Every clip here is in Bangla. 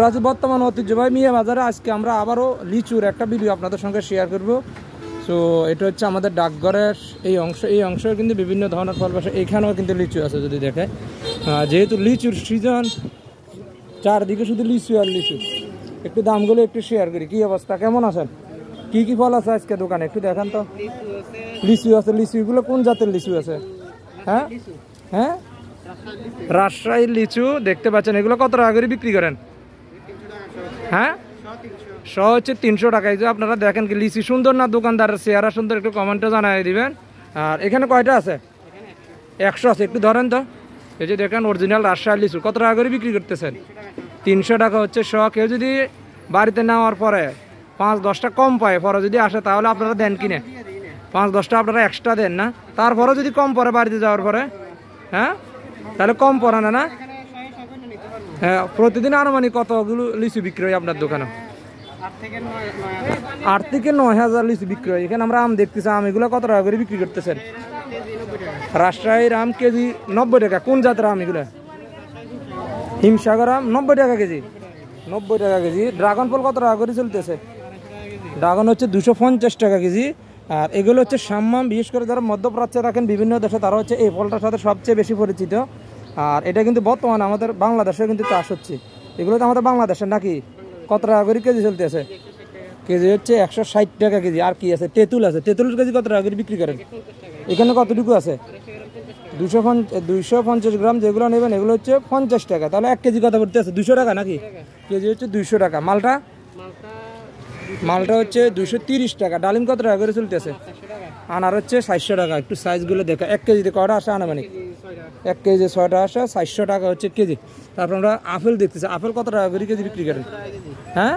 আছি বর্তমান ঐতিহ্যবাহী মিয়া বাজারে। আজকে আমরা আবারও লিচুর একটা ভিডিও আপনাদের সঙ্গে শেয়ার করব। সো এটা হচ্ছে আমাদের ডাকঘরের এই অংশ কিন্তু বিভিন্ন ধরনের ফল পাশে, এখানেও কিন্তু লিচু আছে যদি দেখে। যেহেতু লিচুর সিজন, চারদিকে শুধু লিচু আর লিচু। একটু দামগুলো একটু শেয়ার করি। কি অবস্থা, কেমন আছেন? কি কি ফল আছে আজকে দোকানে একটু দেখান তো। লিচু আছে, লিচুগুলো কোন জাতের লিচু আছে? হ্যাঁ হ্যাঁ, রাজশাহীর লিচু দেখতে পাচ্ছেন। এগুলো কত টাকা করে বিক্রি করেন? হ্যাঁ, হচ্ছে 300 টাকা। এই যে আপনারা দেখেন কি লিচি সুন্দর না, দোকানদারের চেহারা সুন্দর, একটু কমেন্টে জানাই দিবেন। আর এখানে কয়টা আছে? 100 আছে, একটু ধরেন তো। এই যে দেখেন অরিজিনাল রাজশাহী লিচু কত টাকা করে বিক্রি করতেছেন? 300 টাকা হচ্ছে শ। কেউ যদি বাড়িতে নেওয়ার পরে 5-10টা কম পায়, পরে যদি আসে তাহলে আপনারা দেন কিনে 5-10টা আপনারা এক্সট্রা দেন না? তারপরে যদি কম পড়ে বাড়িতে যাওয়ার পরে, হ্যাঁ তাহলে কম পড়ে না? হ্যাঁ, প্রতিদিন আনুমানিক কতগুলো লিচু বিক্রি হয় আপনার দোকানে? 8 থেকে 9,000 লিচু বিক্রি হয়। এখানে আমরা আম দেখতেছি, আম এগুলো কত টাকা করে বিক্রি করতেছেন? রাজশাহীর আম কেজি 90 টাকা। কোন জাতের আম এগুলো? হিমসাগর আম 90 টাকা কেজি। 90 টাকা কেজি। ড্রাগন ফল কত টাকা করে চলতেছে? ড্রাগন হচ্ছে 250 টাকা কেজি। আর এগুলো হচ্ছে সাম্মাম, বিশেষ করে যারা মধ্যপ্রাচ্যে রাখেন বিভিন্ন দেশে, তারা হচ্ছে এই ফলটার সাথে সবচেয়ে বেশি পরিচিত। আর এটা কিন্তু বর্তমানে আমাদের বাংলাদেশে কিন্তু চাষ হচ্ছে। এগুলো তো আমাদের বাংলাদেশের নাকি? কত টাকা করে কেজি চলতেছে? কেজি হচ্ছে 160 টাকা কেজি। আর কি আছে? তেঁতুল আছে। তেঁতুলের কেজি কত টাকা করে বিক্রি করেন? এখানে কতটুকু আছে? 250 গ্রাম যেগুলো নেবেন এগুলো হচ্ছে 50 টাকা। তাহলে 1 কেজি কত পড়তে আছে? 200 টাকা নাকি? কেজি হচ্ছে 200 টাকা। মালটা হচ্ছে 230 টাকা। ডালিম কত টাকা করে চলতেছে? আনার হচ্ছে 400 টাকা। একটু সাইজগুলো দেখা। 1 কেজিতে কটা আসে আনুমানিক? 1 কেজি 6টা আসে, 400 টাকা হচ্ছে কেজি। তারপর আমরা আপেল দেখতেছি। আপেল কত টাকা করে কেজি বিক্রি করেন? হ্যাঁ,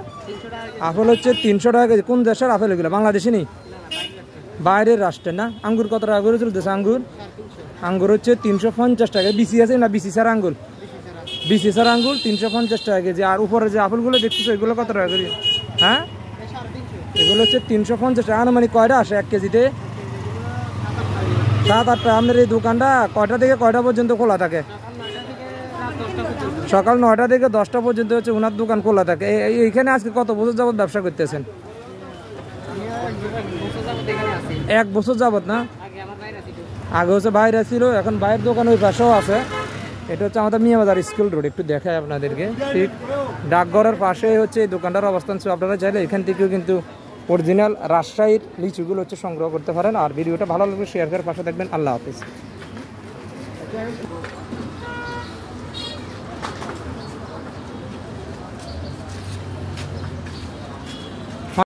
আপেল হচ্ছে 300 টাকা কেজি। কোন দেশের আপেল এগুলো? বাংলাদেশে নেই, বাইরের রাষ্ট্রের না? আঙ্গুর কত টাকা করে চলতেছে? আঙ্গুর হচ্ছে 350 টাকা। বিসি আছে না? বিসি ছাড়া আঙ্গুর? বিসি ছাড়া আঙ্গুর 350 টাকা কেজি। আর উপরে যে আপেলগুলো দেখতেছো এগুলো কত টাকা করে? হ্যাঁ, এগুলো হচ্ছে 350 টাকা। আনুমানিক কয়টা আসে 1 কেজিতে? 7-8টা। আপনার এই দোকানটা কয়টা থেকে কয়টা পর্যন্ত খোলা থাকে? সকাল 9টা থেকে 10টা পর্যন্ত হচ্ছে ওনার দোকান খোলা থাকে। এইখানে আজকে কত বছর যাবত ব্যবসা করতেছেন? 1 বছর যাবত না? আগে হচ্ছে বাইরে ছিল, এখন বাইরের দোকান ওই পাশেও আছে। এটা হচ্ছে আমাদের মিয়া বাজার স্কুল রোড। একটু দেখায় আপনাদেরকে। ঠিক ডাকঘরের পাশে হচ্ছে এই দোকানটার অবস্থান। আপনারা চাইলে এখান থেকেও কিন্তু অরিজিনাল রাজশাহীর লিচুগুলো হচ্ছে সংগ্রহ করতে পারেন। আর ভিডিওটা ভালো লাগলে শেয়ার করে পাশে দেখবেন। আল্লাহ হাফিজ।